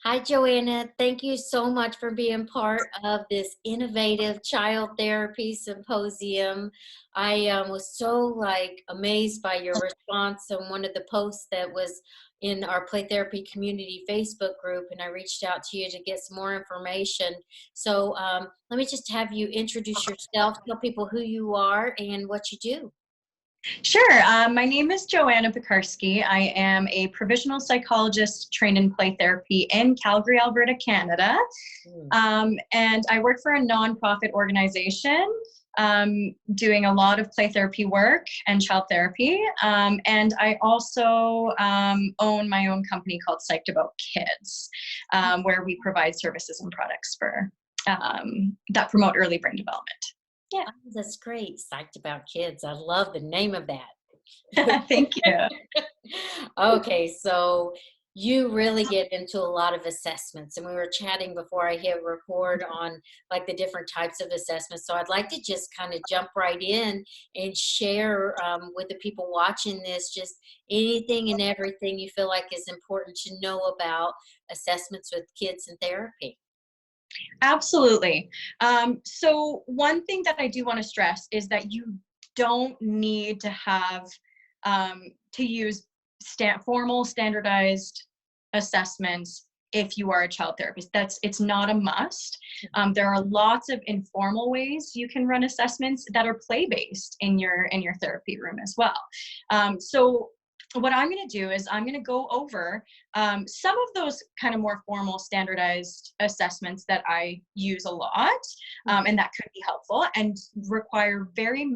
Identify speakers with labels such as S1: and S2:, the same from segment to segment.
S1: Hi, Joanna. Thank you so much for being part of this innovative child therapy symposium. I was so amazed by your response on one of the posts that was in our Play Therapy Community Facebook group, and I reached out to you to get some more information. So let me just have you introduce yourself, tell people who you are and what you do.
S2: Sure. My name is Joanna Piekarski. I am a provisional psychologist trained in play therapy in Calgary, Alberta, Canada. And I work for a nonprofit organization doing a lot of play therapy work and child therapy. And I also own my own company called Psyched About Kids, where we provide services and products for that promote early brain development.
S1: Yeah, oh, that's great. Psyched About Kids. I love the name of that.
S2: Thank you.
S1: Okay, so you really get into a lot of assessments, and we were chatting before I hit record on like the different types of assessments. So I'd like to just kind of jump right in and share with the people watching this just anything and everything you feel like is important to know about assessments with kids in therapy.
S2: Absolutely. So one thing that I do want to stress is that you don't need to have to use formal standardized assessments if you are a child therapist. It's not a must. There are lots of informal ways you can run assessments that are play-based in your therapy room as well. So what I'm going to do is I'm going to go over some of those kind of more formal standardized assessments that I use a lot, and that could be helpful and require very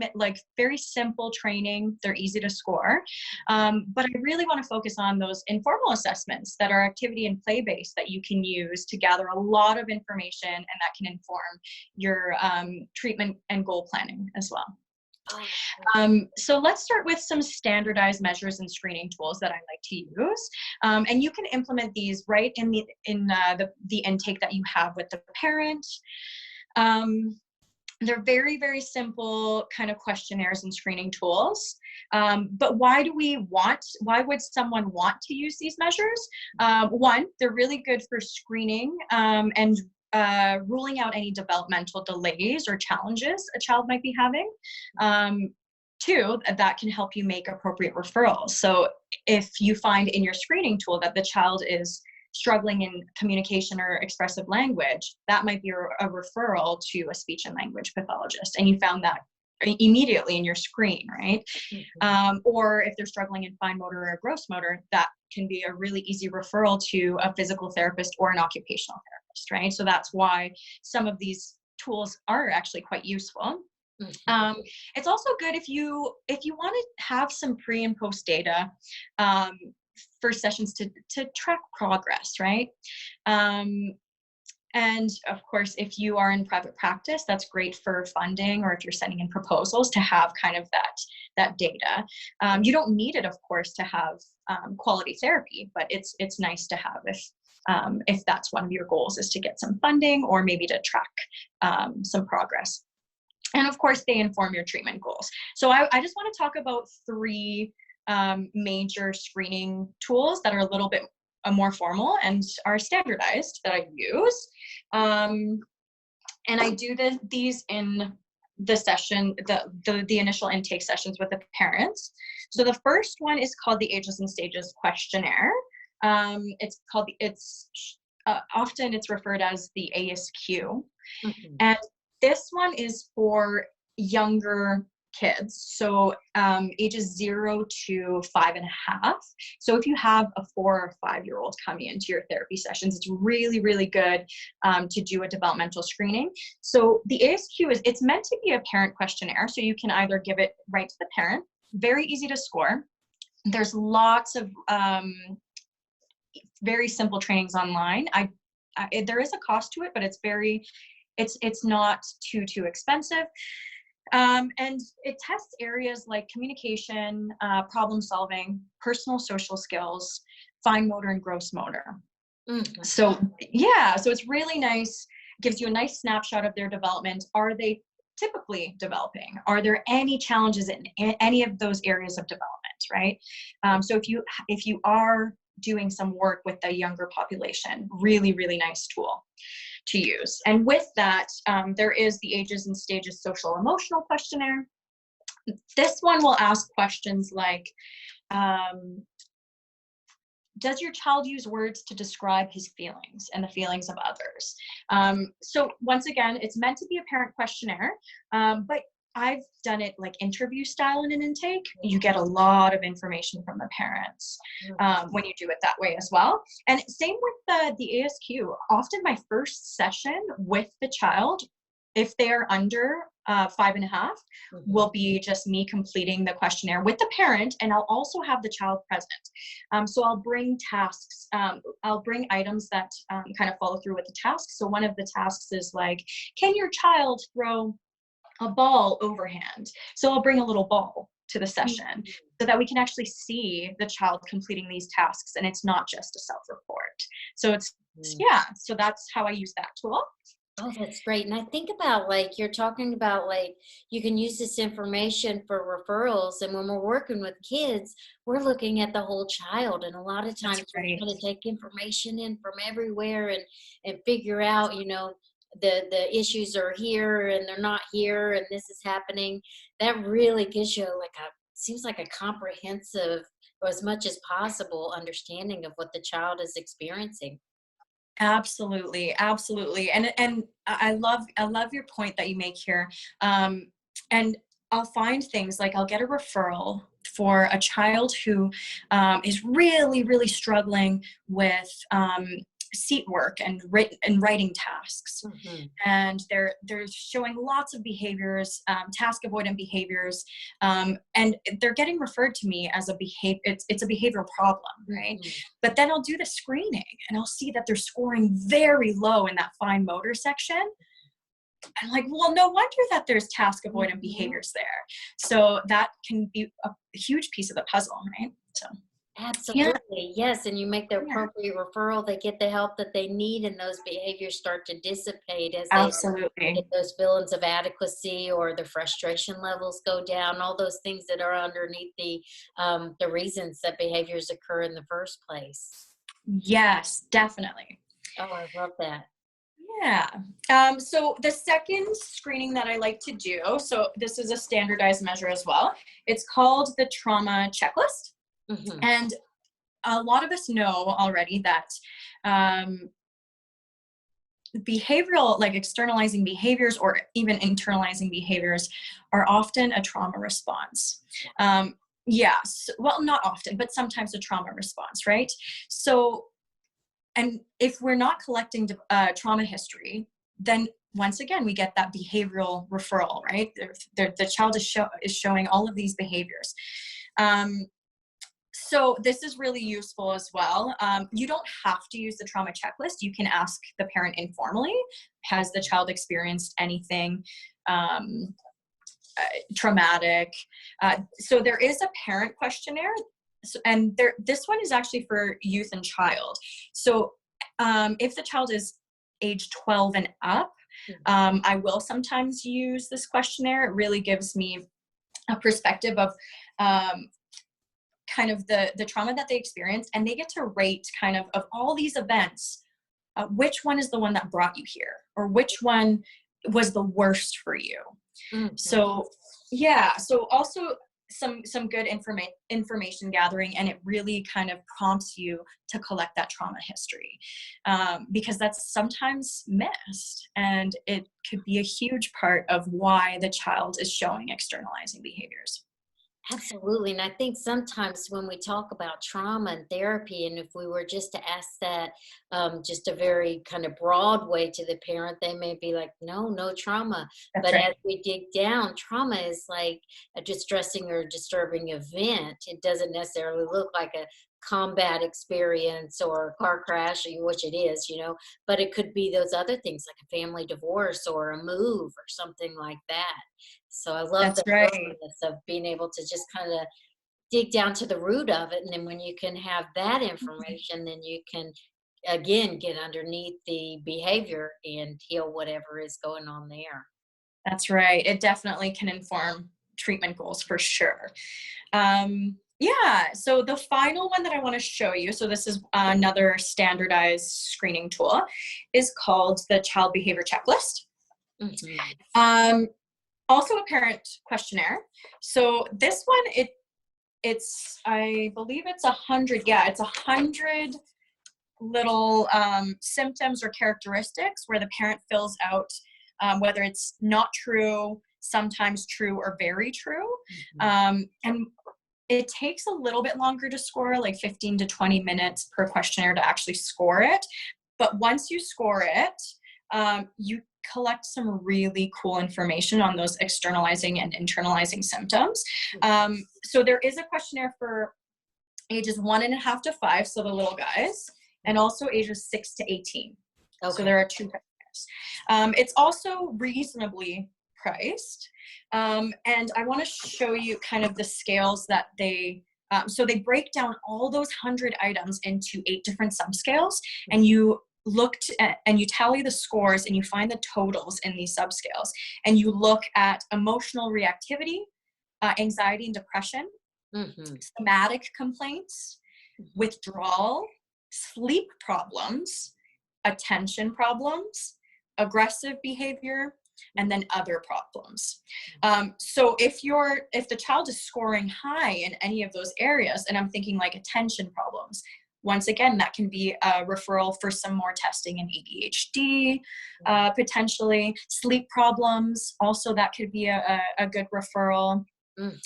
S2: simple training. They're easy to score. But I really want to focus on those informal assessments that are activity and play based that you can use to gather a lot of information and that can inform your treatment and goal planning as well. So let's start with some standardized measures and screening tools that I like to use. And you can implement these right in the intake that you have with the parent. They're very, very simple kind of questionnaires and screening tools. But why would someone want to use these measures? One, they're really good for screening and ruling out any developmental delays or challenges a child might be having. Two, that can help you make appropriate referrals. So if you find in your screening tool that the child is struggling in communication or expressive language, that might be a referral to a speech and language pathologist. And you found that immediately in your screen, right? Or if they're struggling in fine motor or gross motor, that can be a really easy referral to a physical therapist or an occupational therapist, right? So that's why some of these tools are actually quite useful. It's also good if you want to have some pre and post data for sessions to track progress, right? And of course, if you are in private practice, that's great for funding, or if you're sending in proposals to have kind of that data. You don't need it, of course, to have quality therapy, but it's nice to have if that's one of your goals, is to get some funding or maybe to track some progress. And of course, they inform your treatment goals. So I just want to talk about three major screening tools that are a little bit more formal and are standardized that I use. And I do these in the session, the initial intake sessions with the parents. So the first one is called the Ages and Stages Questionnaire. Often it's referred as the ASQ. And this one is for younger kids, so ages 0 to 5.5. So if you have a 4 or 5-year-old coming into your therapy sessions, it's really, really good to do a developmental screening. So the ASQ it's meant to be a parent questionnaire, so you can either give it right to the parent. Very easy to score. There's lots of very simple trainings online. There is a cost to it, but it's not too expensive. And it tests areas like communication, problem solving, personal social skills, fine motor and gross motor. So it's really nice, gives you a nice snapshot of their development. Are they typically developing? Are there any challenges in any of those areas of development, right? So if you are doing some work with the younger population. Really, really nice tool to use. And with that, there is the Ages and Stages Social Emotional Questionnaire. This one will ask questions like, does your child use words to describe his feelings and the feelings of others? So once again, it's meant to be a parent questionnaire, but I've done it like interview style in an intake. You get a lot of information from the parents when you do it that way as well. And same with the ASQ. Often my first session with the child, if they're under 5.5, will be just me completing the questionnaire with the parent, and I'll also have the child present. So I'll bring tasks, I'll bring items that kind of follow through with the tasks. So one of the tasks is like, can your child throw a ball overhand? So I'll bring a little ball to the session so that we can actually see the child completing these tasks, and it's not just a self-report. So it's, yeah, so that's how I use that tool.
S1: Oh, that's great. And I think about like you're talking about like you can use this information for referrals. And when we're working with kids, we're looking at the whole child. And a lot of times
S2: That's
S1: we're
S2: right.
S1: trying to take information in from everywhere and figure out, you know, the issues are here and they're not here and this is happening. That really gives you like a seems like a comprehensive or as much as possible understanding of what the child is experiencing.
S2: Absolutely, absolutely. And I love your point that you make here. And I'll find things like I'll get a referral for a child who is really, really struggling with seat work and writing tasks. And they're showing lots of behaviors, task avoidant behaviors, and they're getting referred to me as a behavior. It's a behavioral problem, right? But then I'll do the screening, and I'll see that they're scoring very low in that fine motor section. I'm like, well, no wonder that there's task avoidant behaviors there. So that can be a huge piece of the puzzle, right? So.
S1: Absolutely. Yes. And you make the
S2: Yeah,
S1: appropriate referral, they get the help that they need, and those behaviors start to dissipate as they get
S2: absolutely.
S1: those feelings of adequacy or the frustration levels go down, all those things that are underneath the reasons that behaviors occur in the first place.
S2: Yes, definitely.
S1: Oh, I love that.
S2: Yeah. So the second screening that I like to do, so this is a standardized measure as well. It's called the trauma checklist.
S1: Hmm.
S2: And a lot of us know already that behavioral, like externalizing behaviors or even internalizing behaviors, are often a trauma response. Yes, well, not often, but sometimes a trauma response, right? So, and if we're not collecting trauma history, then once again, we get that behavioral referral, right? The child is showing all of these behaviors. So this is really useful as well. You don't have to use the trauma checklist. You can ask the parent informally, has the child experienced anything traumatic? So there is a parent questionnaire, and this one is actually for youth and child. So if the child is age 12 and up, I will sometimes use this questionnaire. It really gives me a perspective of kind of the trauma that they experience, and they get to rate kind of all these events, which one is the one that brought you here, or which one was the worst for you. So yeah, so also some good information gathering, and it really kind of prompts you to collect that trauma history, because that's sometimes missed, and it could be a huge part of why the child is showing externalizing behaviors.
S1: Absolutely. And I think sometimes when we talk about trauma and therapy, and if we were just to ask that just a very kind of broad way to the parent, they may be like, no trauma.
S2: That's
S1: But
S2: right.
S1: as we dig down, trauma is like a distressing or disturbing event. It doesn't necessarily look like a combat experience or a car crash, which it is, but it could be those other things like a family divorce or a move or something like that. So I love
S2: That's
S1: the
S2: right.
S1: thoroughness of being able to just kind of dig down to the root of it. And then when you can have that information, then you can again get underneath the behavior and heal whatever is going on there.
S2: That's right. It definitely can inform treatment goals for sure. Yeah, so the final one that I want to show you, so this is another standardized screening tool, is called the Child Behavior Checklist.
S1: Mhm.
S2: Um, Also a parent questionnaire. So this one, it's I believe it's 100. Yeah, it's 100 little symptoms or characteristics where the parent fills out whether it's not true, sometimes true, or very true. And it takes a little bit longer to score, like 15 to 20 minutes per questionnaire to actually score it. But once you score it, you collect some really cool information on those externalizing and internalizing symptoms. So there is a questionnaire for ages 1.5 to 5, so the little guys, and also ages 6 to 18.
S1: Okay.
S2: So there are two questionnaires. It's also reasonably priced. And I want to show you kind of the scales that so they break down all those 100 items into 8 different subscales, and you looked at and you tally the scores and you find the totals in these subscales, and you look at emotional reactivity, anxiety and depression, somatic complaints, withdrawal, sleep problems, attention problems, aggressive behavior, and then other problems. So if the child is scoring high in any of those areas, and I'm thinking like attention problems, once again, that can be a referral for some more testing in ADHD, potentially. Sleep problems, also that could be a good referral.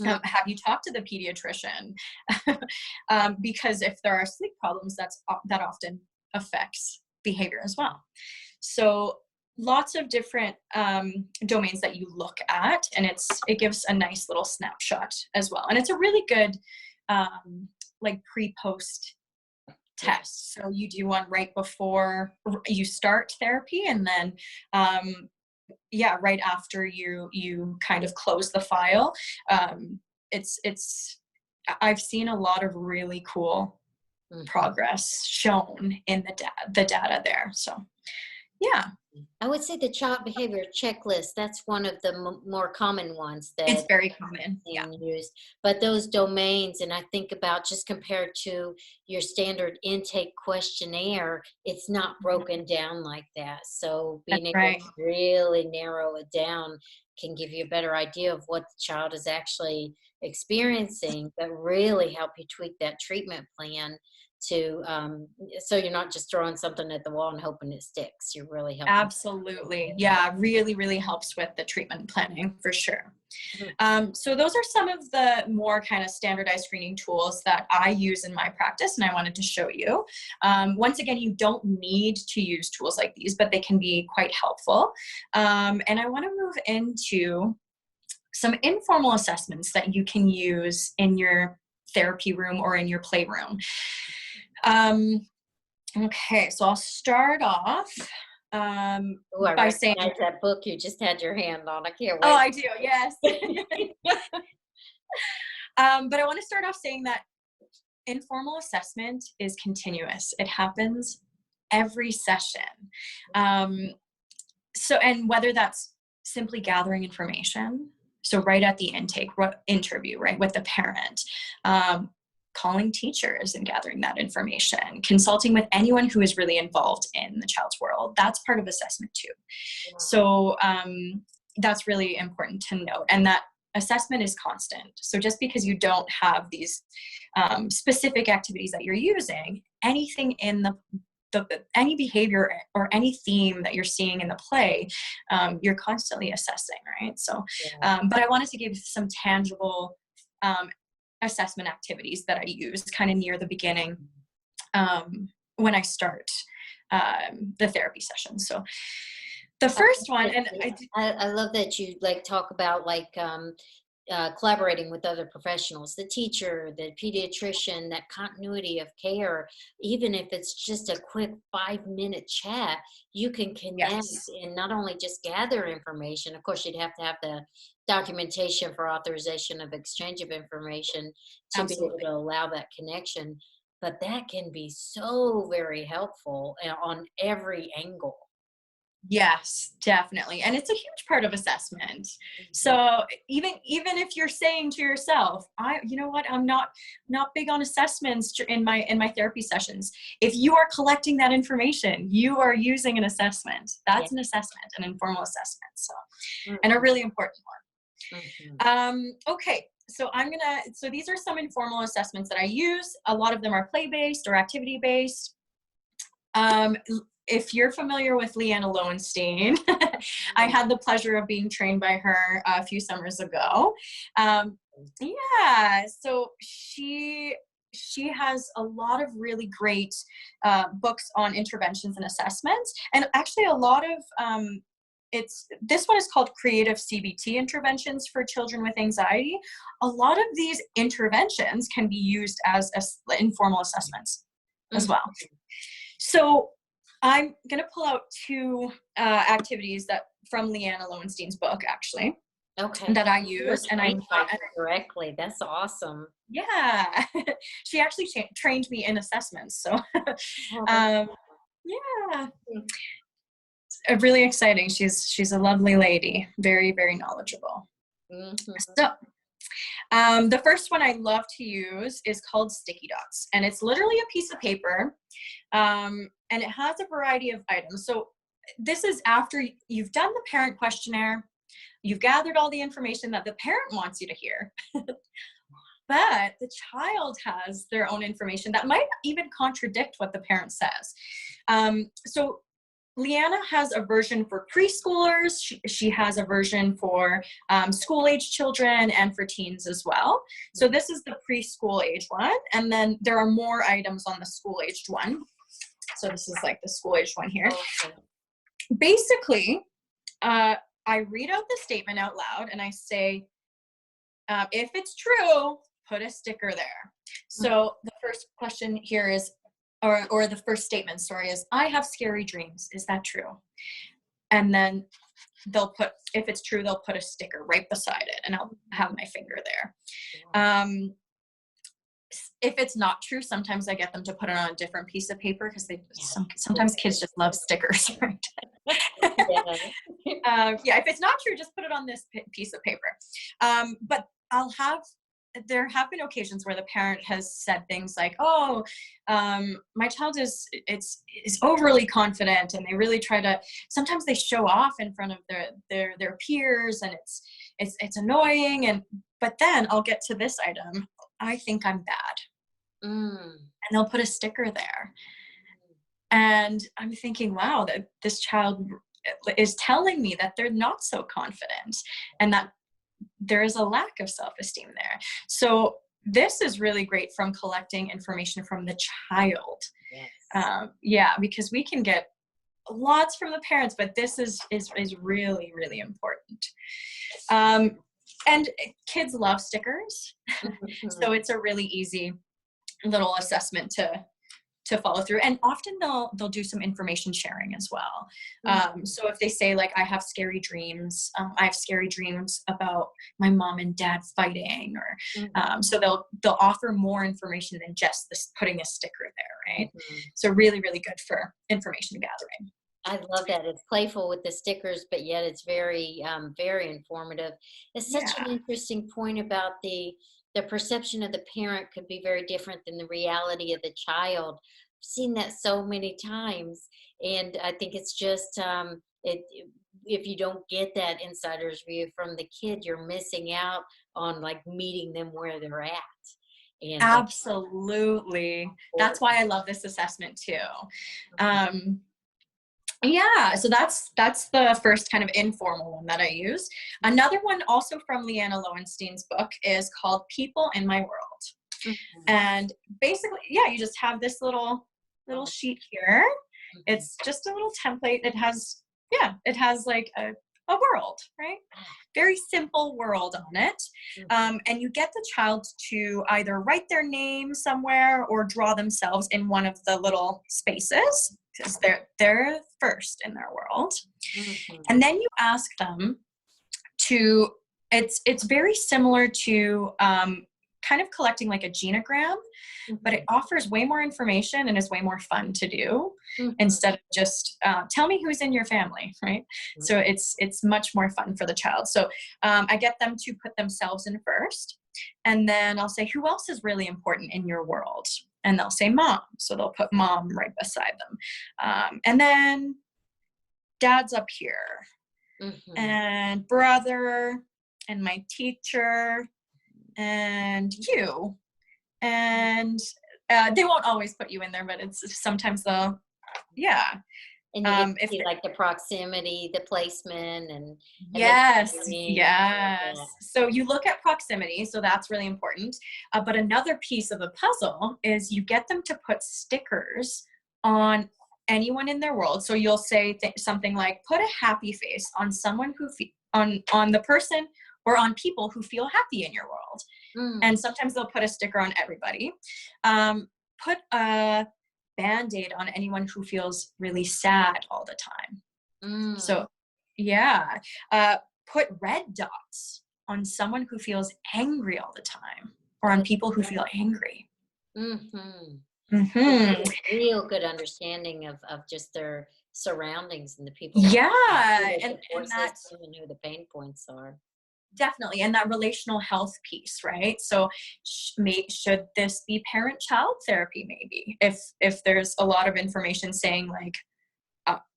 S2: Have you talked to the pediatrician? Because if there are sleep problems, that often affects behavior as well. So lots of different domains that you look at, and it gives a nice little snapshot as well. And it's a really good like pre-post test. So you do one right before you start therapy, and then right after you kind of close the file. I've seen a lot of really cool progress shown in the data there. So yeah,
S1: I would say the child behavior checklist, that's one of the more common ones
S2: it's
S1: that
S2: very common. Yeah,
S1: being used. But those domains, and I think about just compared to your standard intake questionnaire, it's not broken down like that. So
S2: that's
S1: being able
S2: right.
S1: to really narrow it down can give you a better idea of what the child is actually experiencing, but really help you tweak that treatment plan to so you're not just throwing something at the wall and hoping it sticks. You're really helping.
S2: Absolutely. Yeah, really, really helps with the treatment planning for sure.
S1: Mhm.
S2: So those are some of the more kind of standardized screening tools that I use in my practice, and I wanted to show you. Once again, you don't need to use tools like these, but they can be quite helpful. And I want to move into some informal assessments that you can use in your therapy room or in your playroom. Okay, so I'll start off
S1: Ooh, I
S2: by saying,
S1: recognize that book you just had your hand on. I can't
S2: oh,
S1: wait.
S2: I do, yes. But I want to start off saying that informal assessment is continuous. It happens every session. And whether that's simply gathering information, so right at the interview, right, with the parent, calling teachers and gathering that information, consulting with anyone who is really involved in the child's world, that's part of assessment too.
S1: Wow.
S2: So that's really important to note, and that assessment is constant. So just because you don't have these specific activities that you're using, anything in any behavior or any theme that you're seeing in the play, you're constantly assessing, right? So, but I wanted to give some tangible assessment activities that I use kind of near the beginning when I start the therapy session. So the first one, and
S1: I love that you like talk about like collaborating with other professionals, the teacher, the pediatrician, that continuity of care. Even if it's just a quick 5-minute chat, you can connect
S2: yes,
S1: and not only just gather information. Of course, you'd have to have the documentation for authorization of exchange of information to be able
S2: absolutely.
S1: to allow that connection. But that can be so very helpful on every angle.
S2: Yes, definitely. And it's a huge part of assessment. So even if you're saying to yourself, you know what, I'm not big on assessments in my therapy sessions. If you are collecting that information, you are using an assessment.
S1: Yeah.
S2: That's an assessment, an informal assessment. So, and a
S1: Mhm.
S2: really important
S1: Mhm.
S2: one. Okay. So these are some informal assessments that I use. A lot of them are play-based or activity-based. If you're familiar with Leanna Lowenstein, I had the pleasure of being trained by her a few summers ago. Yeah, so she has a lot of really great books on interventions and assessments, and actually a lot of this one is called Creative CBT Interventions for Children with Anxiety. A lot of these interventions can be used as informal assessments as
S1: Mhm.
S2: well. So I'm going to pull out two activities that from Leanna Lowenstein's book, actually,
S1: Okay.
S2: that I
S1: You were
S2: use. And
S1: trained by her directly. That's awesome.
S2: yeah, she actually trained me in assessments. So,
S1: Oh, that's
S2: um, yeah, really exciting. She's a lovely lady, very, very knowledgeable.
S1: mhm.
S2: So, the first one I love to use is called sticky dots, and it's literally a piece of paper, and it has a variety of items. So this is after you've done the parent questionnaire, you've gathered all the information that the parent wants you to hear, but the child has their own information that might even contradict what the parent says. So Leanna has a version for preschoolers. She has a version for school-age children and for teens as well. So this is the preschool age one, and then there are more items on the school-aged one. So this is like the school-aged one here.
S1: Okay.
S2: Basically, I read out the statement out loud and I say, if it's true, put a sticker there. So the first question here is, or the first statement, sorry, is, I have scary dreams. Is that true? And then they'll put, if it's true, they'll put a sticker right beside it, and I'll have my finger there. If it's not true, sometimes I get them to put it on a different piece of paper because sometimes kids just love stickers, right?
S1: Yeah.
S2: Yeah, if it's not true, just put it on this piece of paper. But there have been occasions where the parent has said things like, "Oh, my child is overly confident, and they really try to. Sometimes they show off in front of their peers, and it's annoying. But then I'll get to this item. I think I'm bad, and they'll put a sticker there. And I'm thinking, wow, that this child is telling me that they're not so confident, and that there is a lack of self-esteem there. So this is really great from collecting information from the child.
S1: Yes.
S2: Yeah, because we can get lots from the parents, but this is really, really important. And kids love stickers. So
S1: Mhm.
S2: it's a really easy little assessment to follow through, and often they'll do some information sharing as well. So if they say, like, I have scary dreams, I have scary dreams about my mom and dad fighting, or so they'll offer more information than just this putting a sticker there, right?
S1: Mhm.
S2: So really, really good for information gathering.
S1: I love that. It's playful with the stickers, but yet it's very, very informative. It's such an
S2: Yeah,
S1: interesting point about the perception of the parent could be very different than the reality of the child. I've seen that so many times, and I think it's just if you don't get that insider's view from the kid, you're missing out on like meeting them where they're at, and
S2: absolutely. That's
S1: or-
S2: why I love this assessment too. Um, Yeah, so that's the first kind of informal one that I use. Another one also from Leanna Lowenstein's book is called People in My World.
S1: Mhm.
S2: And basically, yeah, you just have this little
S1: Oh,
S2: sheet here.
S1: mhm.
S2: It's just a little template. It has like a world, right? Very simple world on it.
S1: Mhm.
S2: And you get the child to either write their name somewhere or draw themselves in one of the little spaces, because they're first in their world.
S1: Mhm.
S2: And then you ask them to, it's very similar to kind of collecting like a genogram, but it offers way more information and is way more fun to do instead of just tell me who's in your family, right? So it's much more fun for the child. So I get them to put themselves in first, and then I'll say, who else is really important in your world? And they'll say mom. So they'll put mom right beside them. And then dad's up here, and brother, and my teacher, and you. And they won't always put you in there, but it's sometimes they'll, yeah.
S1: And you get to see like the proximity, the placement, and
S2: yes,
S1: the
S2: yes. So you look at proximity, so that's really important. But another piece of the puzzle is you get them to put stickers on anyone in their world. So you'll say something like, put a happy face on someone who on the person or on people who feel happy in your world. And sometimes they'll put a sticker on everybody. Put a Band-Aid on anyone who feels really sad all the time. So yeah, put red dots on someone who feels angry all the time, or on people who feel angry.
S1: Real good understanding of just their surroundings and the people.
S2: Yeah,
S1: and that's who the pain points are.
S2: Definitely. And that relational health piece, right? So should this be parent-child therapy maybe? If there's a lot of information saying like,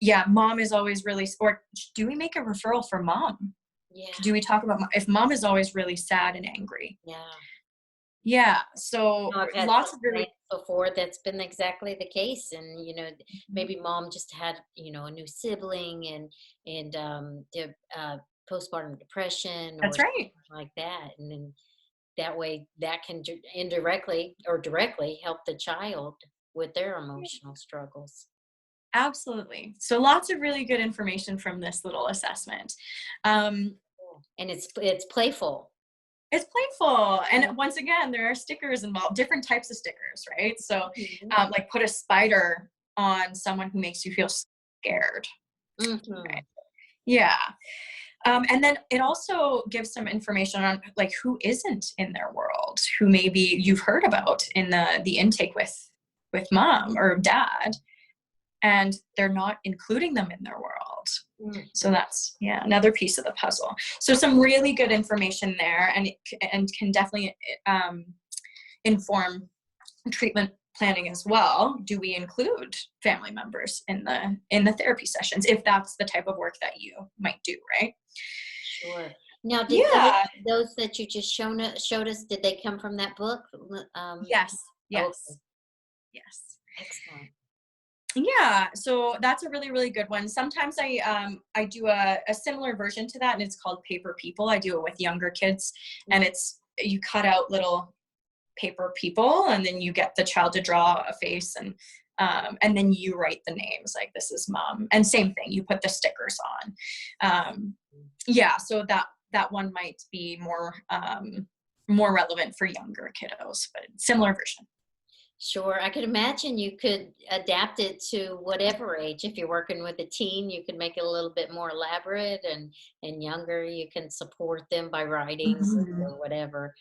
S2: yeah, mom is always really, or do we make a referral for mom?
S1: Yeah.
S2: Do we talk about if mom is always really sad and angry?
S1: Yeah.
S2: Yeah. So
S1: I've had
S2: lots of really
S1: before that's been exactly the case. And, maybe mom just had, a new sibling and postpartum depression or
S2: that's right.
S1: something like that. And then that way that can indirectly or directly help the child with their emotional struggles.
S2: Absolutely. So lots of really good information from this little assessment.
S1: And it's playful.
S2: It's playful. And once again, there are stickers involved, different types of stickers, right? So like put a spider on someone who makes you feel scared. Right? Yeah. And then it also gives some information on like who isn't in their world, who maybe you've heard about in the intake with mom or dad, and they're not including them in their world. So that's another piece of the puzzle. So some really good information there, and can definitely inform treatment planning as well. Do we include family members in the therapy sessions if that's the type of work that you might do, right?
S1: Sure. Now, those that you just showed us, did they come from that book?
S2: Yes.
S1: Okay.
S2: Yes.
S1: Excellent.
S2: Yeah, so that's a really, really good one. Sometimes I do a similar version to that, and it's called Paper People. I do it with younger kids, and it's you cut out little paper people, and then you get the child to draw a face, and then you write the names, like this is mom, and same thing, you put the stickers on. Yeah, so that one might be more relevant for younger kiddos, but similar version.
S1: Sure. I could imagine you could adapt it to whatever age. If you're working with a teen, you can make it a little bit more elaborate, and younger, you can support them by writing or whatever.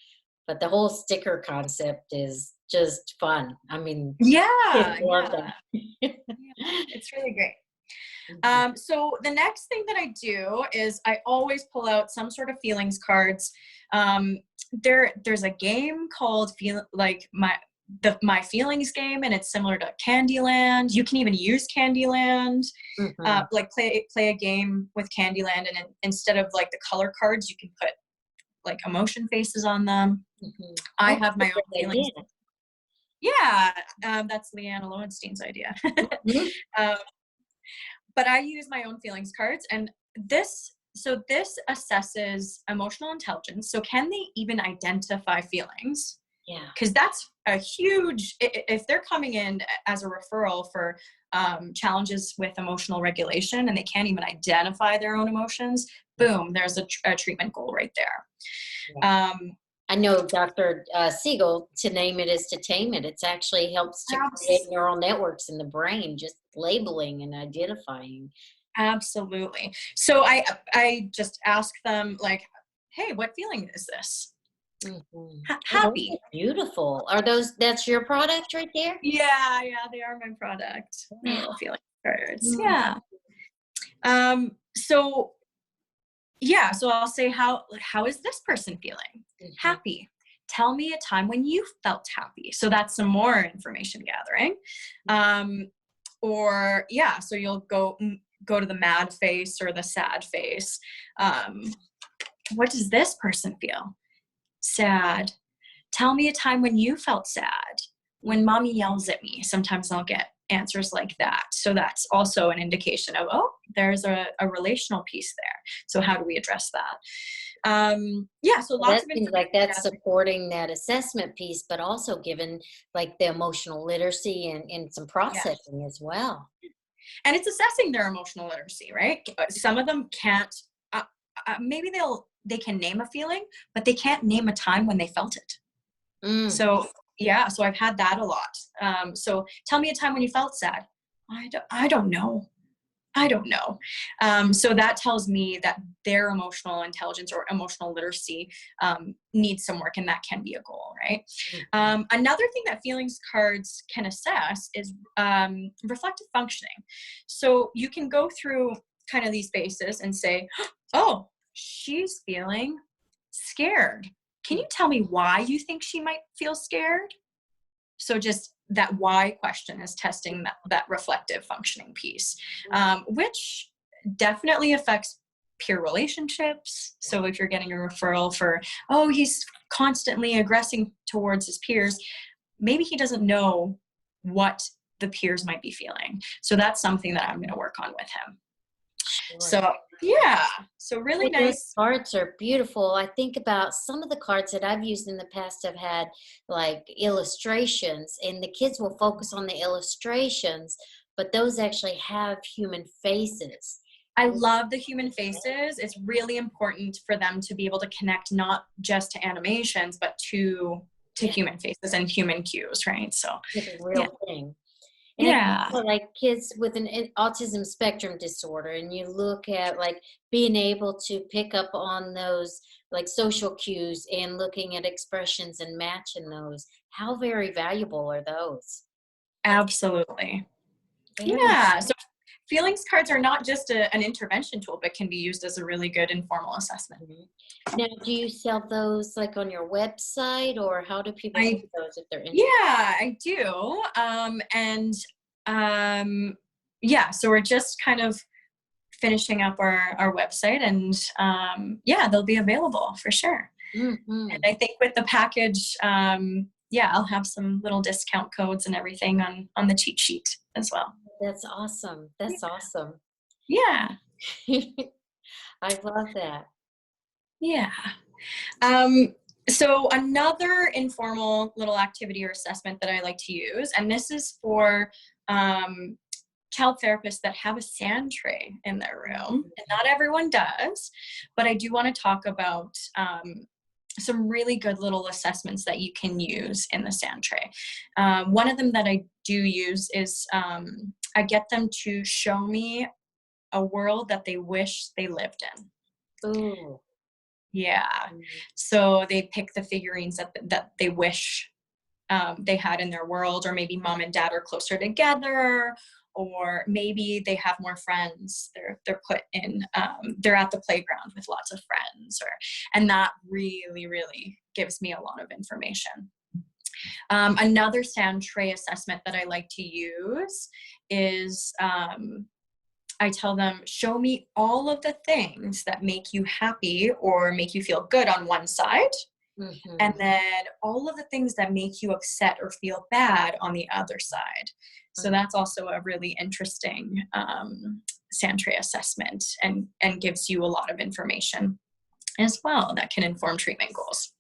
S1: But the whole sticker concept is just fun. I mean, kids love that.
S2: It's really great. So the next thing that I do is I always pull out some sort of feelings cards. There's a game called My Feelings game, and it's similar to Candyland. You can even use Candyland, like play a game with Candyland, and instead of like the color cards, you can put like emotion faces on them. I have my own feelings. Yeah, that's Leanna Lowenstein's idea. But I use my own feelings cards, and this assesses emotional intelligence. So can they even identify feelings?
S1: Yeah.
S2: Because that's a huge, if they're coming in as a referral for challenges with emotional regulation and they can't even identify their own emotions, boom, there's a treatment goal right there.
S1: Yeah. I know Dr. Siegel, to name it is to tame it. It actually helps to create neural networks in the brain, just labeling and identifying.
S2: Absolutely. So I just ask them like, hey, what feeling is this?
S1: Mhm. Oh, those
S2: Happy.
S1: are beautiful. Are that's your product right there?
S2: Yeah, yeah, they are my product. My little feeling cards.
S1: Mm.
S2: Yeah. So yeah, so I'll say how is this person feeling?
S1: Mhm.
S2: Happy. Tell me a time when you felt happy. So that's some more information gathering. Um, or yeah, so you'll go to the mad face or the sad face. What does this person feel? Sad. Tell me a time when you felt sad. When mommy yells at me, sometimes I'll get answers like that. So that's also an indication of, oh, there's a relational piece there. So how do we address that? Yeah, so
S1: Well,
S2: lots
S1: that
S2: of
S1: seems
S2: information
S1: like that's
S2: gathering.
S1: supporting that assessment piece, but also given like the emotional literacy and some
S2: Yeah.
S1: processing as well.
S2: And it's assessing their emotional literacy, right? Some of them can't, maybe they can name a feeling, but they can't name a time when they felt it.
S1: Mm.
S2: So yeah, so I've had that a lot. So tell me a time when you felt sad. I don't know. I don't know. So that tells me that their emotional intelligence or emotional literacy needs some work, and that can be a goal, right?
S1: Mhm.
S2: Another thing that feelings cards can assess is reflective functioning. So you can go through kind of these bases and say, oh, she's feeling scared. Can you tell me why you think she might feel scared? So just that why question is testing that reflective functioning piece, which definitely affects peer relationships. So if you're getting a referral for, oh, he's constantly aggressing towards his peers, maybe he doesn't know what the peers might be feeling. So that's something that I'm going to work on with him.
S1: Sure.
S2: So yeah, so really
S1: Hey, those
S2: nice.
S1: cards are beautiful. I think about some of the cards that I've used in the past have had like illustrations, and the kids will focus on the illustrations, but those actually have human faces.
S2: I love the human faces. It's really important for them to be able to connect not just to animations, but to
S1: Yeah,
S2: human faces and human cues, right? So
S1: it's a
S2: yeah.
S1: real thing. And it's
S2: Yeah.
S1: also like kids with an autism spectrum disorder, and you look at like being able to pick up on those like social cues and looking at expressions and matching those. How very valuable are those? That's
S2: Absolutely.
S1: very.
S2: Yeah. So feelings cards are not just an intervention tool, but can be used as a really good informal assessment.
S1: Mhm. Now, do you sell those like on your website, or how do people get
S2: I
S1: those if they're interested?
S2: Yeah, I do. And yeah, so we're just kind of finishing up our website, and yeah, they'll be available for sure. And
S1: Hmm.
S2: I think with the package, yeah, I'll have some little discount codes and everything on the cheat sheet as well.
S1: That's awesome. That's awesome.
S2: Yeah,
S1: I love that.
S2: yeah. Um, so another informal little activity or assessment that I like to use, and this is for um, child therapists that have a sand tray in their room, and not everyone does, but I do want to talk about some really good little assessments that you can use in the sand tray. One of them that I do use is I get them to show me a world that they wish they lived in.
S1: Ooh.
S2: Yeah. So they pick the figurines that they wish they had in their world, or maybe mom and dad are closer together, or maybe they have more friends. They're put in, they're at the playground with lots of friends, and that really gives me a lot of information. Another sand tray assessment that I like to use is I tell them, show me all of the things that make you happy or make you feel good on one side, and
S1: Mhm.
S2: then all of the things that make you upset or feel bad on the other side. So
S1: Mm.
S2: that's also a really interesting sand tray assessment, and gives you a lot of information as well that can inform treatment goals.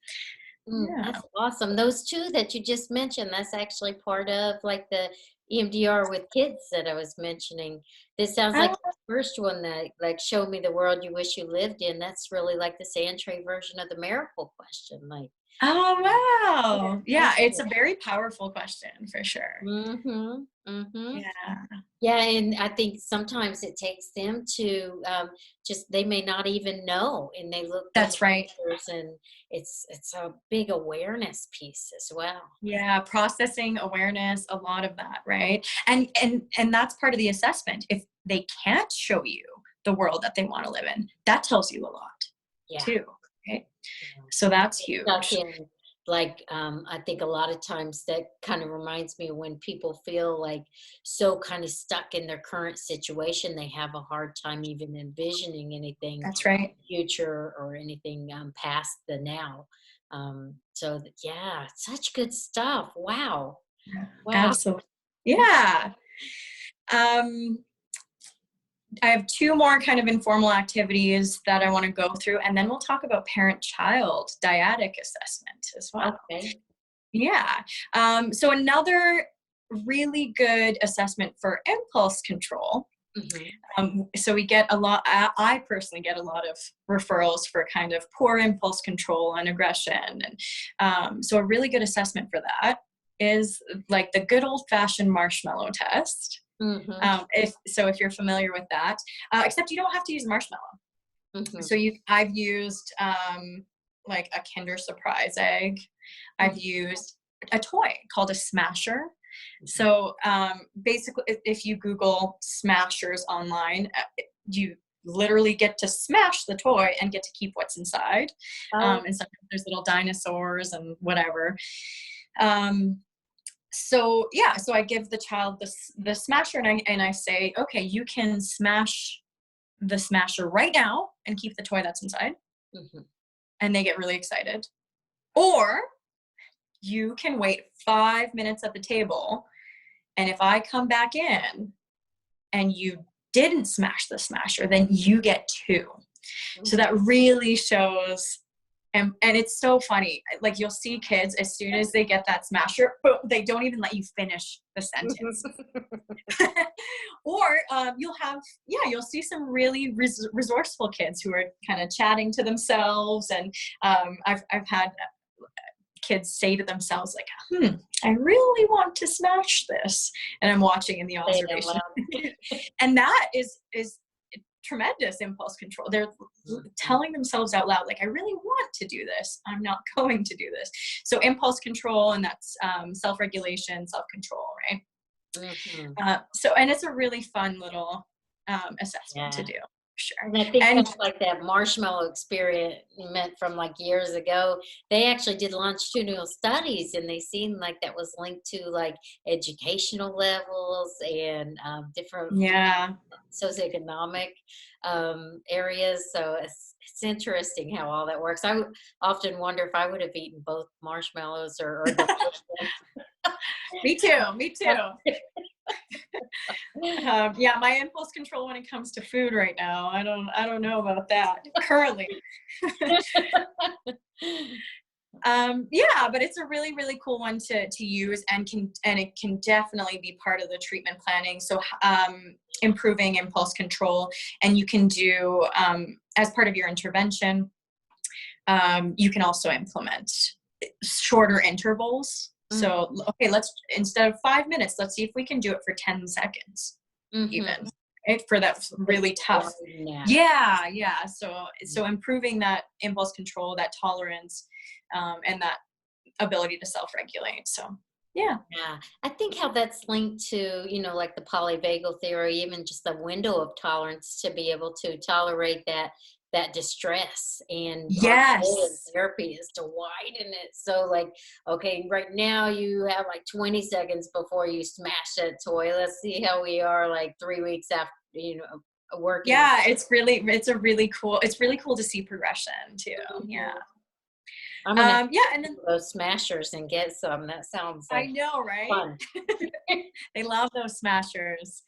S2: Yeah.
S1: That's awesome. Those two that you just mentioned, that's actually part of like the EMDR with kids that I was mentioning. This sounds like
S2: Ah,
S1: the first one that like show me the world you wish you lived in. That's really like the sand tray version of the miracle question. Like,
S2: Oh, wow. Yeah, it's a very powerful question for sure.
S1: Mm-hmm. Mm-hmm.
S2: Yeah,
S1: Yeah, and I think sometimes it takes them to just they may not even know, and they look those
S2: that's right.
S1: pictures, and it's a big awareness piece as well.
S2: Yeah, processing awareness, a lot of that, right? And that's part of the assessment. If they can't show you the world that they want to live in, that tells you a lot
S1: Yeah.
S2: too, right?
S1: Yeah.
S2: So that's
S1: Stuck
S2: huge.
S1: in, like, I think a lot of times that kind of reminds me of when people feel like so kind of stuck in their current situation, they have a hard time even envisioning anything
S2: That's right.
S1: future or anything past the now. Yeah, such good stuff. Wow.
S2: Yeah,
S1: Wow.
S2: absolutely. Yeah. Um, I have two more kind of informal activities that I want to go through, and then we'll talk about parent-child dyadic assessment as well.
S1: Okay.
S2: Yeah. So another really good assessment for impulse control.
S1: Hmm.
S2: So we get a lot, I personally get a lot of referrals for kind of poor impulse control and aggression. And so a really good assessment for that is like the good old fashioned marshmallow test.
S1: Hmm.
S2: If you're familiar with that, except you don't have to use marshmallow.
S1: Hmm.
S2: So I've used like a Kinder Surprise egg. I've used a toy called a smasher. So basically, if you Google smashers online, you literally get to smash the toy and get to keep what's inside.
S1: Oh,
S2: And sometimes there's little dinosaurs and whatever. So I give the child the smasher, and I say, okay, you can smash the smasher right now and keep the toy that's inside.
S1: mhm.
S2: And they get really excited. Or you can wait 5 minutes at the table, and if I come back in and you didn't smash the smasher, then you get two. So that really shows, and it's so funny. Like you'll see kids as soon as they get that smasher, boom, they don't even let you finish the sentence. Or you'll see some really resourceful kids who are kind of chatting to themselves, and I've had kids say to themselves like, I really want to smash this, and I'm watching in the
S1: Say it out
S2: observation.
S1: loud.
S2: And that is tremendous impulse control. They're telling themselves out loud, like, I really want to do this, I'm not going to do this. So impulse control, and that's self-regulation, self-control, right?
S1: Mhm.
S2: And it's a really fun little assessment to
S1: Yeah.
S2: do, sure.
S1: And I think
S2: And
S1: that's like that marshmallow experiment from like years ago. They actually did longitudinal studies, and they seen like that was linked to like educational levels and different
S2: yeah,
S1: socioeconomic areas. So it's interesting how all that works. Often wonder if I would have eaten both marshmallows or the first
S2: me too, me too.
S1: one.
S2: Yeah, my impulse control when it comes to food right now, I don't know about that currently. Yeah, but it's a really, really cool one to use, and it can definitely be part of the treatment planning. So improving impulse control, and you can do as part of your intervention. You can also implement shorter intervals. So okay, let's, instead of 5 minutes, let's see if we can do it for 10 seconds,
S1: Mhm.
S2: even, right? For that really tough.
S1: Yeah.
S2: Yeah. So improving that impulse control, that tolerance, and that ability to self-regulate. So yeah.
S1: Yeah, I think how that's linked to, like the polyvagal theory, even just the window of tolerance to be able to tolerate that distress. And our goal in
S2: Yes.
S1: therapy is to widen it. So like, okay, right now you have like 20 seconds before you smash that toy. Let's see how we are like 3 weeks after, working.
S2: Yeah, it's really cool to see progression too. Yeah.
S1: Mhm. I'm gonna
S2: Yeah, and then
S1: those smashers and get some. That sounds
S2: I
S1: like
S2: know, right?
S1: fun.
S2: They love those smashers.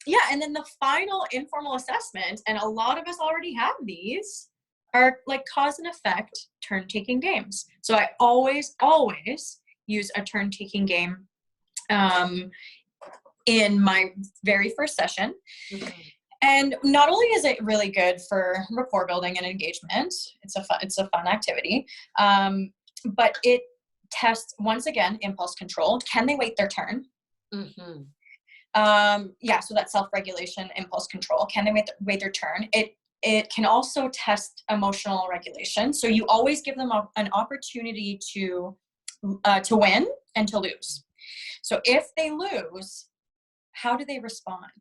S2: Yeah, and then the final informal assessment, and a lot of us already have these, are like cause and effect turn-taking games. So I always use a turn-taking game in my very first session.
S1: Mhm.
S2: And not only is it really good for rapport building and engagement, it's a fun activity, but it tests, once again, impulse control. Can they wait their turn?
S1: Mm-hmm.
S2: So that's self-regulation, impulse control. Can they wait their turn? It can also test emotional regulation. So you always give them an opportunity to win and to lose. So if they lose, how do they respond?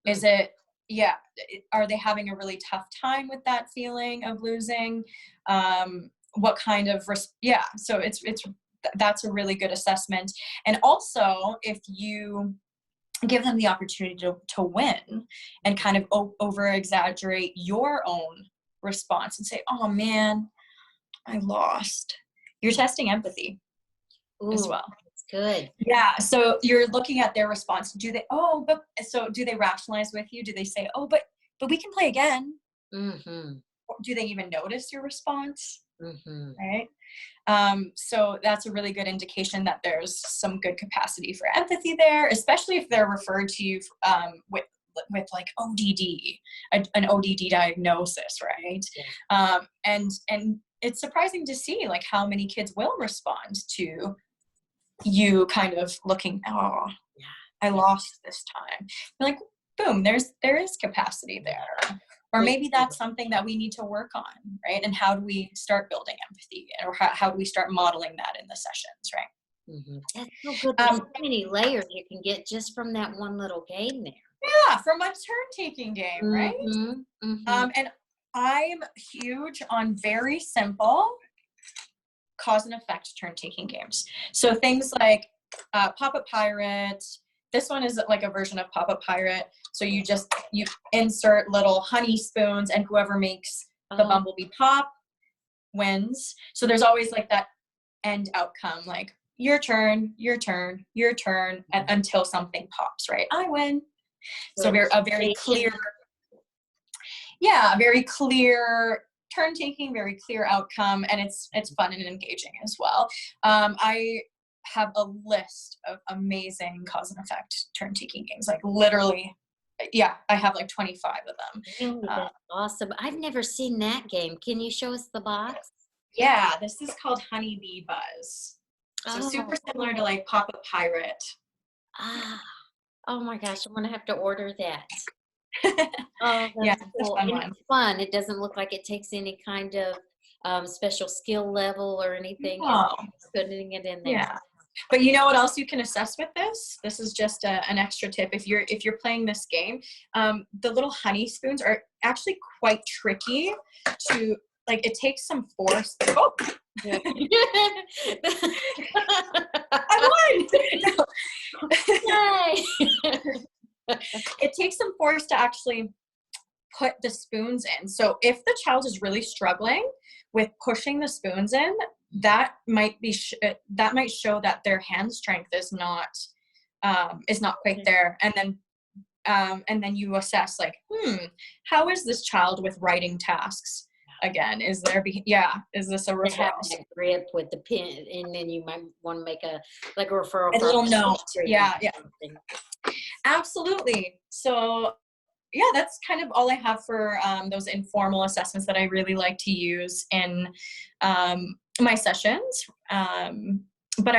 S2: Is it, are they having a really tough time with that feeling of losing? What kind of, so that's a really good assessment. And also, if you give them the opportunity to win and kind of over exaggerate your own response and say, oh man, I lost. You're testing empathy.
S1: Ooh,
S2: as well.
S1: that's good.
S2: Yeah. So you're looking at their response. Do they rationalize with you? Do they say, oh, but we can play again?
S1: Mm-hmm.
S2: Do they even notice your response?
S1: Mm-hmm.
S2: Right. So that's a really good indication that there's some good capacity for empathy there, especially if they're referred to you with like ODD, an ODD diagnosis, right? Yeah. And it's surprising to see like how many kids will respond to you kind of looking, oh, I lost this time. You're like, boom, there is capacity there. Or maybe that's something that we need to work on, right? And how do we start building empathy, or how do we start modeling that in the sessions, right?
S1: Mm-hmm. That's so good. There's so many layers you can get just from that one little game there.
S2: Yeah, from a turn-taking game, right?
S1: Mm-hmm. Mm-hmm.
S2: And I'm huge on very simple cause and effect turn-taking games. So things like Pop-Up Pirate. This one is like a version of Pop-Up Pirate. So you insert little honey spoons, and whoever makes the bumblebee pop wins. So there's always like that end outcome, like your turn, your turn, your turn, and until something pops, right? I win. So a very clear turn-taking, very clear outcome, and it's fun and engaging as well. I have a list of amazing cause and effect turn-taking games, like literally, I have like 25 of them.
S1: Really, that's awesome. I've never seen that game. Can you show us the box?
S2: Yeah, this is called Honeybee Buzz. So super similar to like Pop-Up Pirate.
S1: Oh my gosh, I'm gonna have to order that. Oh, that's cool. And it's fun. It doesn't look like it takes any kind of special skill level or anything.
S2: Oh.
S1: It's putting it in there.
S2: Yeah. But you know what else you can assess with this? This is just an extra tip. If you're playing this game, the little honey spoons are actually quite tricky to, like, it takes some force. Oh. I won! It takes some force to actually put the spoons in. So if the child is really struggling with pushing the spoons in, that might show that their hand strength is not quite there. And then you assess, like, how is this child with writing tasks? Again, is this a referral?
S1: Grip with the pin, and then you might want to make a referral.
S2: A little note. Yeah. Absolutely. So yeah, that's kind of all I have for those informal assessments that I really like to use in my sessions. But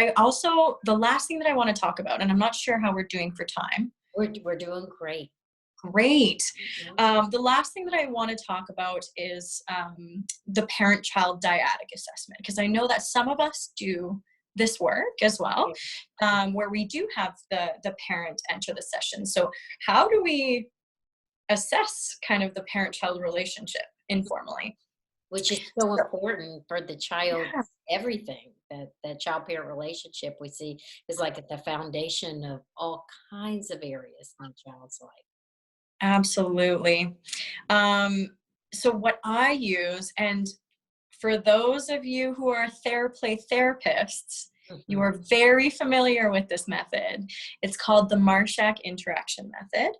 S2: the last thing that I want to talk about, and I'm not sure how we're doing for time.
S1: We're doing great.
S2: Great. Mm-hmm. The last thing that I want to talk about is the parent-child dyadic assessment, because I know that some of us do this work as well, where we do have the parent enter the session. So how do we assess kind of the parent-child relationship informally?
S1: Which is so important for the child. Everything that child-parent relationship we see is like at the foundation of all kinds of areas in a child's life.
S2: Absolutely. So what I use, and for those of you who are play therapists, you are very familiar with this method. It's called the Marshak interaction method.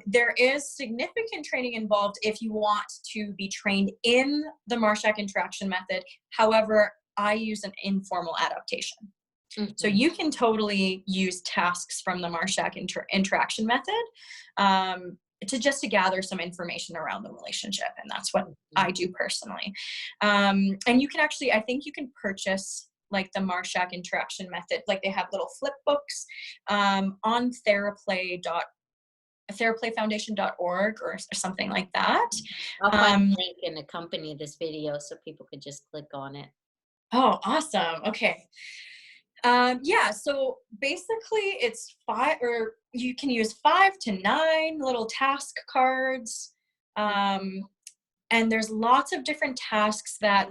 S2: There is significant training involved if you want to be trained in the Marshak interaction method. However, I use an informal adaptation. Mm-hmm. So you can totally use tasks from the Marshak interaction method. just to gather some information around the relationship. And that's what I do personally. And you can actually, I think you can purchase like the Marshak interaction method. Like they have little flip books on theraplayfoundation.org or something like that.
S1: I'll find a link and accompany this video so people could just click on it.
S2: Oh, awesome. Okay. Yeah, so basically it's you can use 5 to 9 little task cards. And there's lots of different tasks that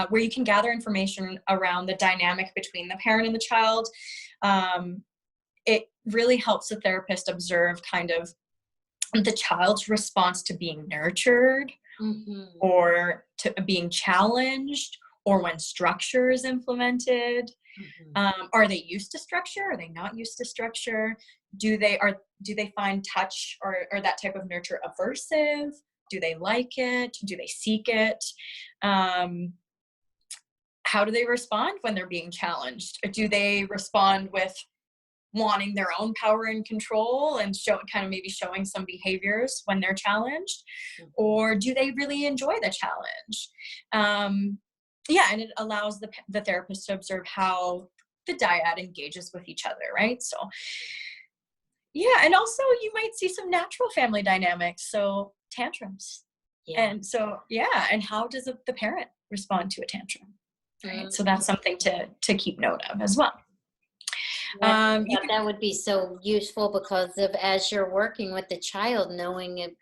S2: where you can gather information around the dynamic between the parent and the child. It really helps the therapist observe kind of the child's response to being nurtured or to being challenged, or when structure is implemented. Are they used to structure? Are they not used to structure? Do they find touch or that type of nurture aversive? Do they like it? Do they seek it? How do they respond when they're being challenged? Or do they respond with wanting their own power and control and maybe showing some behaviors when they're challenged? Or do they really enjoy the challenge? Yeah, and it allows the therapist to observe how the dyad engages with each other, right? So, yeah, and also you might see some natural family dynamics, so tantrums. Yeah. And so, yeah, and how does the parent respond to a tantrum? Right? So that's something to keep note of as well.
S1: That would be so useful because as you're working with the child, knowing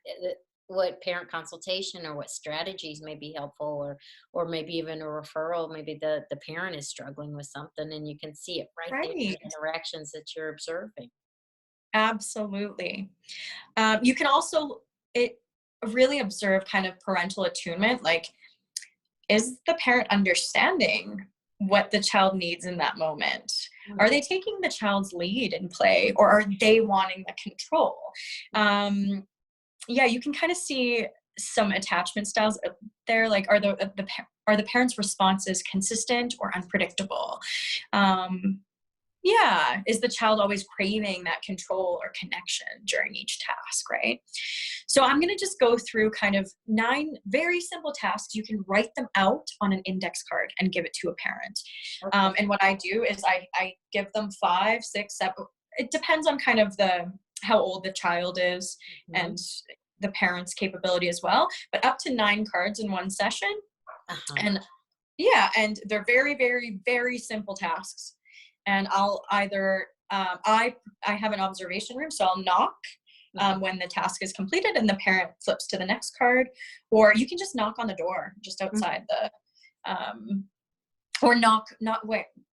S1: what parent consultation or what strategies may be helpful, or maybe even a referral. Maybe the parent is struggling with something and you can see it right there in the interactions that you're observing.
S2: Absolutely. You can also really observe kind of parental attunement, like, is the parent understanding what the child needs in that moment? Are they taking the child's lead in play, or are they wanting the control? Yeah, you can kind of see some attachment styles there. Like, are the parents' responses consistent or unpredictable? Yeah, is the child always craving that control or connection during each task, right? So I'm going to just go through kind of 9 very simple tasks. You can write them out on an index card and give it to a parent. And what I do is I give them 5, 6, 7. It depends on kind of how old the child is and the parent's capability as well, but up to 9 cards in one session. And yeah, and they're very, very, very simple tasks. And I'll either, I have an observation room, so I'll knock when the task is completed and the parent flips to the next card, or you can just knock on the door just outside or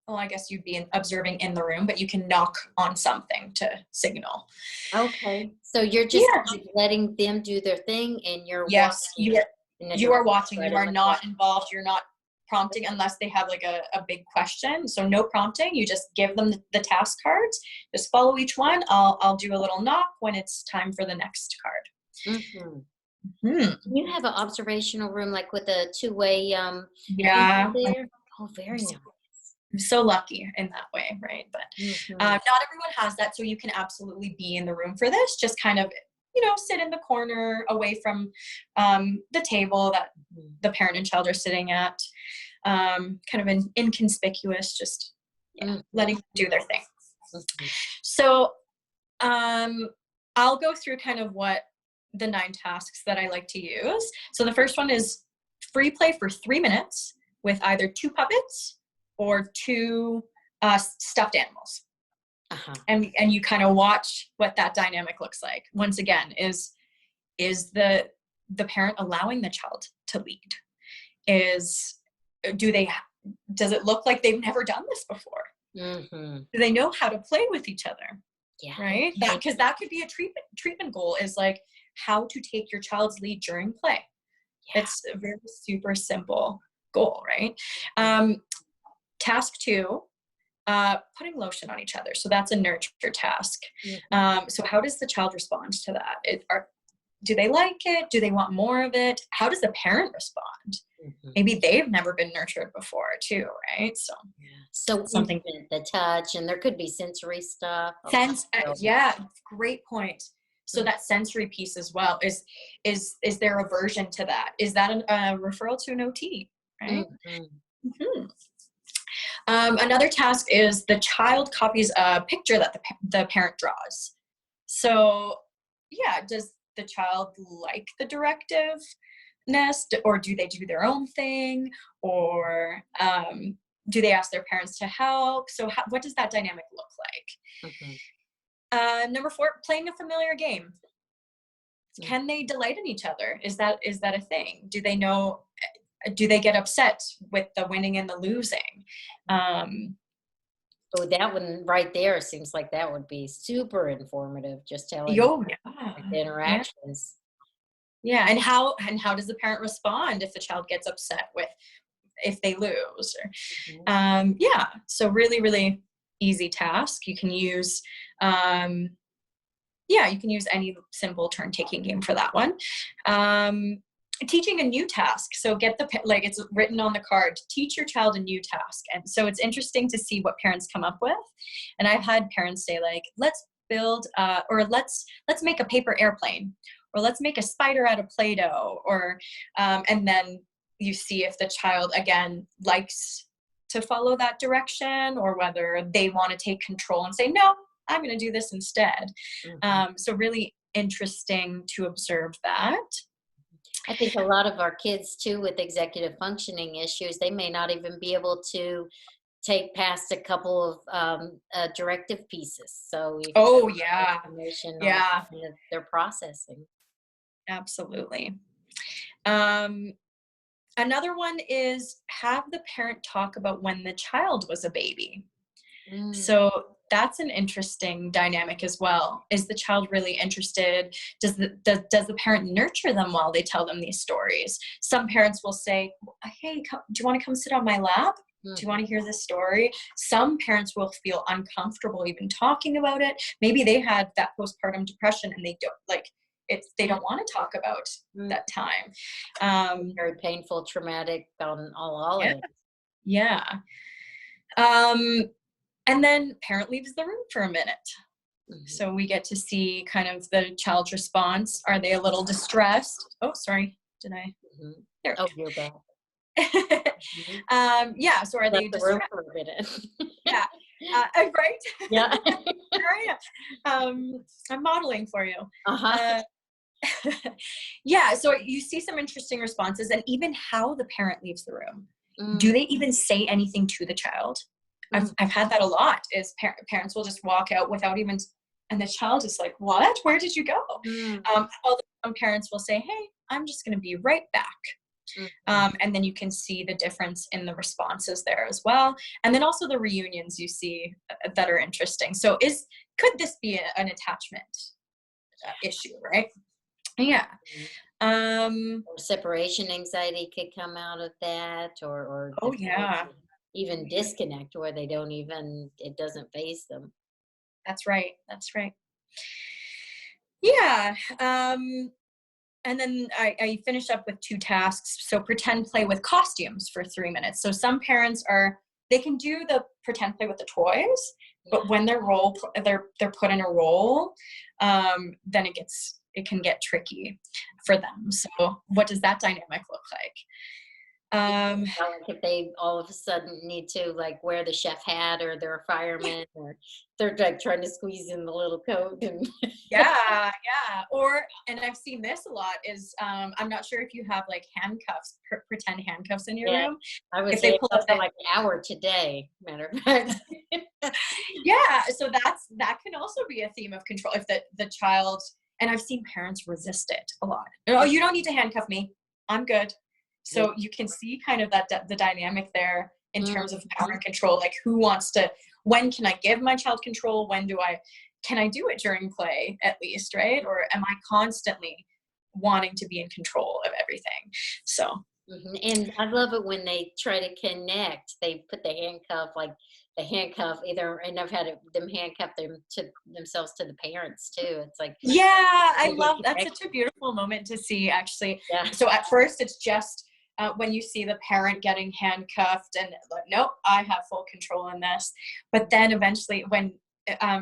S2: well, I guess you'd be observing in the room, but you can knock on something to signal.
S1: Okay. So you're just letting them do their thing and you're watching.
S2: You are watching. You are not involved. You're not prompting unless they have like a big question. So no prompting. You just give them the task cards. Just follow each one. I'll do a little knock when it's time for the next card.
S1: You have an observational room like with a 2-way there? Oh, very nice.
S2: I'm so lucky in that way, right? But not everyone has that, so you can absolutely be in the room for this. Just kind of, sit in the corner away from the table that the parent and child are sitting at, kind of inconspicuous, just letting them do their thing. So I'll go through kind of what the 9 tasks that I like to use. So the first one is free play for 3 minutes with either 2 puppets or 2 stuffed animals. And you kind of watch what that dynamic looks like. Once again, is the parent allowing the child to lead? Does it look like they've never done this before? Do they know how to play with each other? Yeah. Right? Because that could be a treatment goal, is like how to take your child's lead during play. Yeah. It's a very super simple goal, right? Task 2, putting lotion on each other. So that's a nurture task. So how does the child respond to that? Do they like it? Do they want more of it? How does the parent respond? Maybe they've never been nurtured before too, right? So
S1: something, the touch, and there could be sensory stuff.
S2: Yeah, great point. So that sensory piece as well, is there aversion to that? Is that a referral to an OT, right? Mhm. Another task is the child copies a picture that the parent draws. So yeah, does the child like the directiveness, or do they do their own thing, or do they ask their parents to help? So what does that dynamic look like? Number 4, playing a familiar game. Can they delight in each other? Is that a thing? Do they know? Do they get upset with the winning and the losing?
S1: Oh, that one right there seems like that would be super informative, just telling
S2: Oh
S1: like
S2: yeah,
S1: the
S2: yeah,
S1: interactions.
S2: yeah. And how does the parent respond if the child gets upset with if they lose? Or, yeah. So really, really easy task. You can use you can use any simple turn-taking game for that one. Teaching a new task. So get like it's written on the card, teach your child a new task. And so it's interesting to see what parents come up with. And I've had parents say like, let's build, or let's make a paper airplane, or let's make a spider out of Play-Doh, or, and then you see if the child, again, likes to follow that direction, or whether they want to take control and say, no, I'm going to do this instead. So really interesting to observe that.
S1: I think a lot of our kids too with executive functioning issues, they may not even be able to take past a couple of directive pieces. So you
S2: Oh yeah,
S1: information on
S2: yeah,
S1: kind of their processing.
S2: absolutely. Another one is have the parent talk about when the child was a baby. So that's an interesting dynamic as well. Is the child really interested? Does the parent nurture them while they tell them these stories? Some parents will say, hey, do you want to come sit on my lap? Do you want to hear this story? Some parents will feel uncomfortable even talking about it. Maybe they had that postpartum depression and they don't like they don't want to talk about that time.
S1: Very painful, traumatic on all
S2: Yeah.
S1: ends.
S2: Yeah. And then parent leaves the room for a minute. So we get to see kind of the child's response. Are they a little distressed? Oh, sorry. Did I? There.
S1: Oh, you're back.
S2: Yeah. So are they
S1: Left the room
S2: distressed?
S1: for a minute.
S2: Yeah. Right.
S1: Yeah.
S2: Right. I'm modeling for you.
S1: Uh-huh.
S2: Yeah. So you see some interesting responses, and even how the parent leaves the room. Do they even say anything to the child? I've had that a lot. Is parents will just walk out without even, and the child is like, "What? Where did you go?" Although some parents will say, "Hey, I'm just going to be right back," and then you can see the difference in the responses there as well. And then also the reunions you see that are interesting. So could this be an attachment issue, right? Yeah.
S1: Or separation anxiety could come out of that, or
S2: Oh yeah.
S1: even disconnect where they don't even, it doesn't faze them.
S2: That's right. That's right. Yeah. And then I finish up with 2 tasks. So pretend play with costumes for 3 minutes. So some parents they can do the pretend play with the toys, but when they're put in a role, then it can get tricky for them. So what does that dynamic look like?
S1: Like if they all of a sudden need to like wear the chef hat, or they're a fireman, or they're like trying to squeeze in the little coat and
S2: Yeah. And I've seen this a lot is, I'm not sure if you have like handcuffs, pretend handcuffs in your
S1: yeah,
S2: room.
S1: I was
S2: If they pull up
S1: for like an hour today, matter of fact.
S2: yeah, so that can also be a theme of control. If the child, and I've seen parents resist it a lot. Oh, you don't need to handcuff me. I'm good. So you can see kind of the dynamic there in terms of power and control. Like when can I give my child control? Can I do it during play at least, right? Or am I constantly wanting to be in control of everything? So.
S1: And I love it when they try to connect. They put the handcuff either, and I've had them handcuff themselves to the parents too. It's like,
S2: Yeah, I
S1: they get
S2: love that's
S1: connected.
S2: such a beautiful moment to see, actually.
S1: Yeah.
S2: So at first it's just when you see the parent getting handcuffed and like, nope, I have full control in this. But then eventually when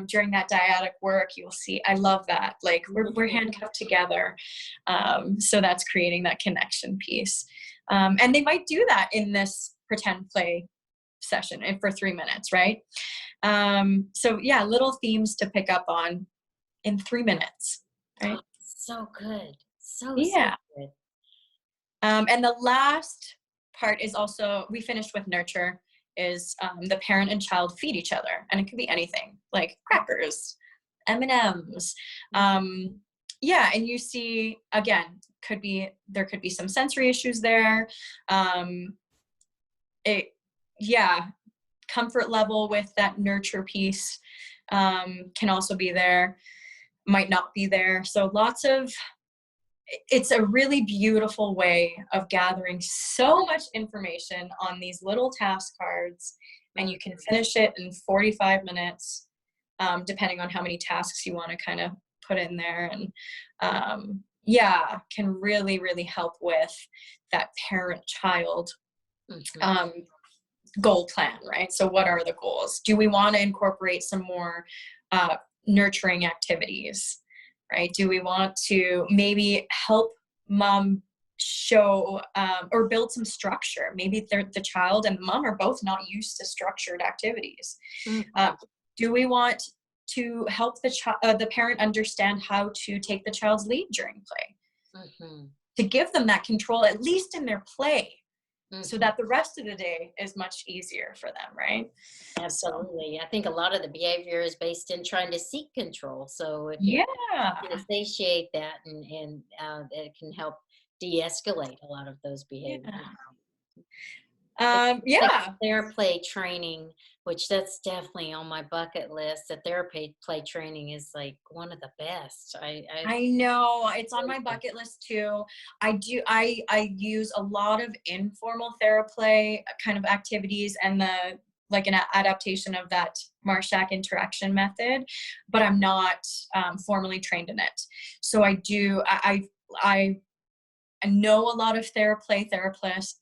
S2: during that dyadic work, you'll see, I love that. Like we're handcuffed together. So that's creating that connection piece. And they might do that in this pretend play session and for 3 minutes, right? So yeah, little themes to pick up on in 3 minutes, right?
S1: Oh, so good. So
S2: Yeah.
S1: good.
S2: And the last part is also, we finished with nurture, is the parent and child feed each other. And it could be anything like crackers, M&Ms. Yeah, and you see, again, there could be some sensory issues there. Comfort level with that nurture piece can also be there, might not be there. So it's a really beautiful way of gathering so much information on these little task cards, and you can finish it in 45 minutes, depending on how many tasks you want to kind of put in there. And can really, really help with that parent-child goal plan, right? So what are the goals? Do we want to incorporate some more nurturing activities, right? Do we want to maybe help mom show or build some structure? Maybe the child and mom are both not used to structured activities. Do we want to help the parent understand how to take the child's lead during play? To give them that control, at least in their play, so that the rest of the day is much easier for them, right?
S1: Absolutely. I think a lot of the behavior is based in trying to seek control. So if you can satiate that, and it can help de-escalate a lot of those behaviors. Their play training, which that's definitely on my bucket list. The therapy play training is like one of the best.
S2: I know, it's on my bucket list too. I use a lot of informal theraplay kind of activities and an adaptation of that Marshak interaction method, but I'm not formally trained in it. So I know a lot of therapists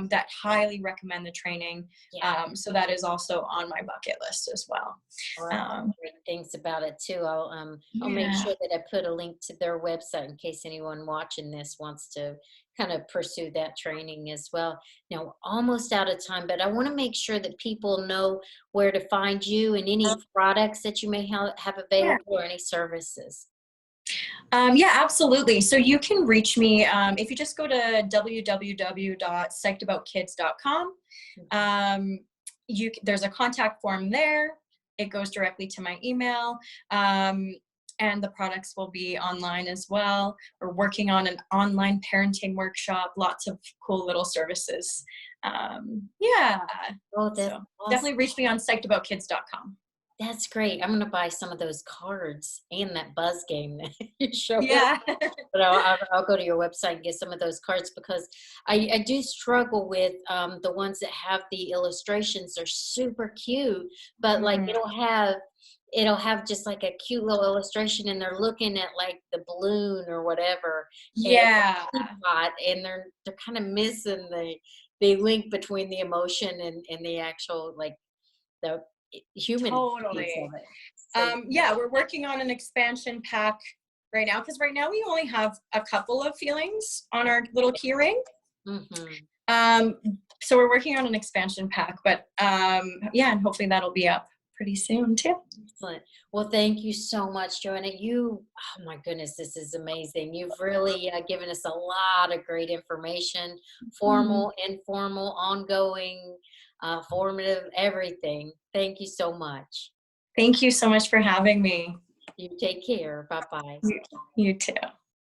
S2: that highly recommend the training. So that is also on my bucket list as well.
S1: Great things about it too. I'll make sure that I put a link to their website in case anyone watching this wants to kind of pursue that training as well. Now, almost out of time, but I want to make sure that people know where to find you and any products that you may have available or any services.
S2: Absolutely. So you can reach me if you just go to www.psychedaboutkids.com. There's a contact form there. It goes directly to my email. And the products will be online as well. We're working on an online parenting workshop, lots of cool little services.
S1: Awesome.
S2: Definitely reach me on psychedaboutkids.com.
S1: That's great. I'm going to buy some of those cards and that buzz game that you showed. But I'll go to your website and get some of those cards, because I do struggle with the ones that have the illustrations. They're super cute, but like it'll have just like a cute little illustration, and they're looking at like the balloon or whatever. And they're kind of missing the link between the emotion and the actual, like, the human piece of it. So,
S2: we're working on an expansion pack right now, because right now we only have a couple of feelings on our little key ring. So we're working on an expansion pack, but and hopefully that'll be up pretty soon too.
S1: Excellent. Well, thank you so much, Joanna. Oh my goodness, this is amazing. You've really given us a lot of great information, formal, informal, ongoing, formative, everything. Thank you so much.
S2: Thank you so much for having me.
S1: You take care. Bye-bye.
S2: You too.